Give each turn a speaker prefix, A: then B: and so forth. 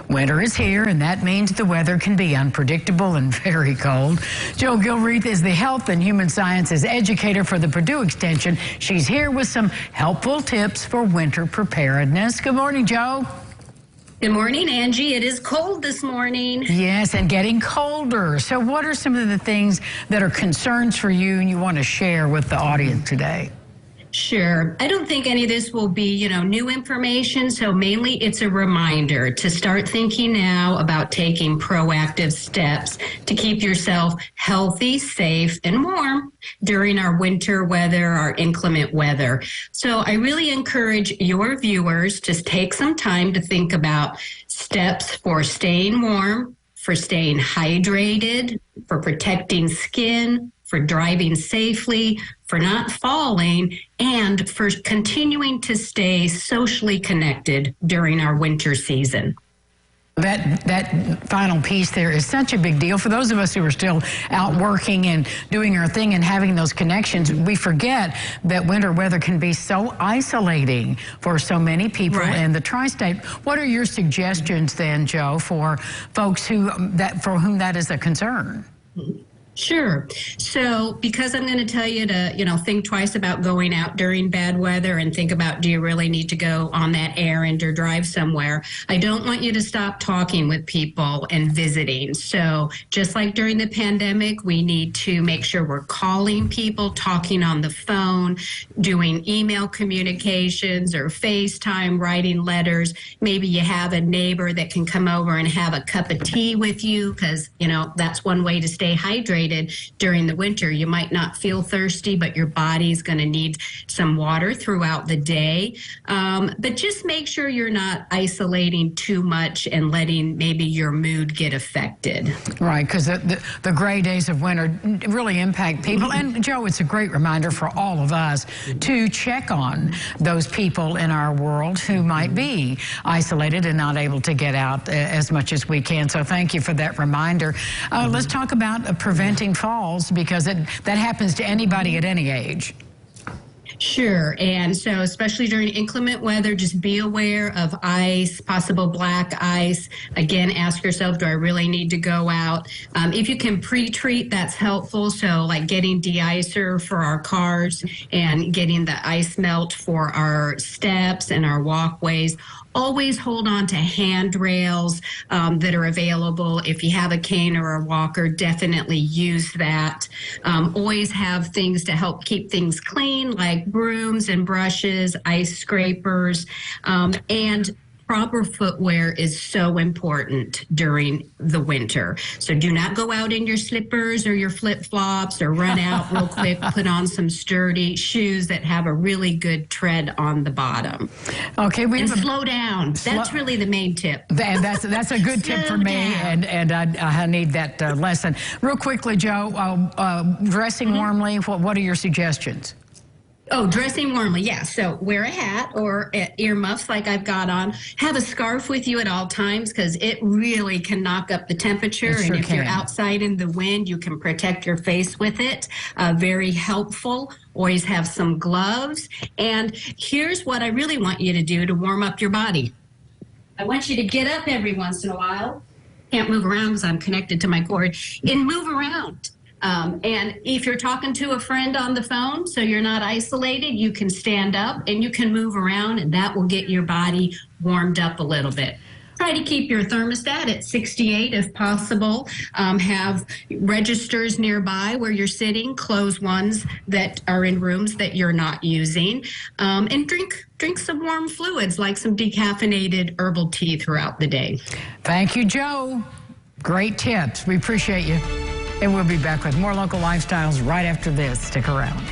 A: Winter is here, and that means the weather can be unpredictable and very cold. Jo Gilreath is the Health and Human Sciences educator for the Purdue Extension. She's here with some helpful tips for winter preparedness. Good morning, Jo.
B: Good morning, Angie. It is cold this morning.
A: Yes, and getting colder. So what are some of the things that are concerns for you and you want to share with the audience today?
B: Sure. I don't think any of this will be, new information. So mainly it's a reminder to start thinking now about taking proactive steps to keep yourself healthy, safe, and warm during our winter weather, our inclement weather. So I really encourage your viewers to take some time to think about steps for staying warm, for staying hydrated, for protecting skin, for driving safely, for not falling, and for continuing to stay socially connected during our winter season.
A: That final piece there is such a big deal. For those of us who are still out working and doing our thing and having those connections, we forget that winter weather can be so isolating for so many people in the tri-state. What are your suggestions then, Jo, for folks for whom that is a concern?
B: Sure. So because I'm going to tell you to, think twice about going out during bad weather and think about, do you really need to go on that errand or drive somewhere? I don't want you to stop talking with people and visiting. So just like during the pandemic, we need to make sure we're calling people, talking on the phone, doing email communications or FaceTime, writing letters. Maybe you have a neighbor that can come over and have a cup of tea with you because, that's one way to stay hydrated. During the winter. You might not feel thirsty, but your body's going to need some water throughout the day. But just make sure you're not isolating too much and letting maybe your mood get affected.
A: Right, because the gray days of winter really impact people. And Jo, it's a great reminder for all of us to check on those people in our world who might be isolated and not able to get out as much as we can. So thank you for that reminder. Let's talk about preventing falls, because that happens to anybody at any age.
B: Sure. And so especially during inclement weather, just be aware of ice, possible black ice. Again, ask yourself, do I really need to go out? If you can pre-treat, that's helpful. So like getting de-icer for our cars and getting the ice melt for our steps and our walkways. Always hold on to handrails that are available. If you have a cane or a walker, definitely use that. Always have things to help keep things clean, like brooms and brushes, ice scrapers, and proper footwear is so important during the winter. So do not go out in your slippers or your flip-flops or run out real quick. Put on some sturdy shoes that have a really good tread on the bottom.
A: Okay,
B: slow down. That's really the main tip.
A: That's a good tip for me, and I need that lesson. Real quickly, Jo, dressing warmly, what are your suggestions?
B: Oh, dressing warmly, yeah. So wear a hat or earmuffs like I've got on. Have a scarf with you at all times because it really can knock up the temperature. And if you're outside in the wind, you can protect your face with it. Very helpful. Always have some gloves. And here's what I really want you to do to warm up your body. I want you to get up every once in a while. Can't move around because I'm connected to my cord. And move around. And if you're talking to a friend on the phone, so you're not isolated, you can stand up and you can move around, and that will get your body warmed up a little bit. Try to keep your thermostat at 68 if possible. Have registers nearby where you're sitting, close ones that are in rooms that you're not using, and drink some warm fluids like some decaffeinated herbal tea throughout the day.
A: Thank you, Jo. Great tips. We appreciate you. And we'll be back with more local lifestyles right after this. Stick around.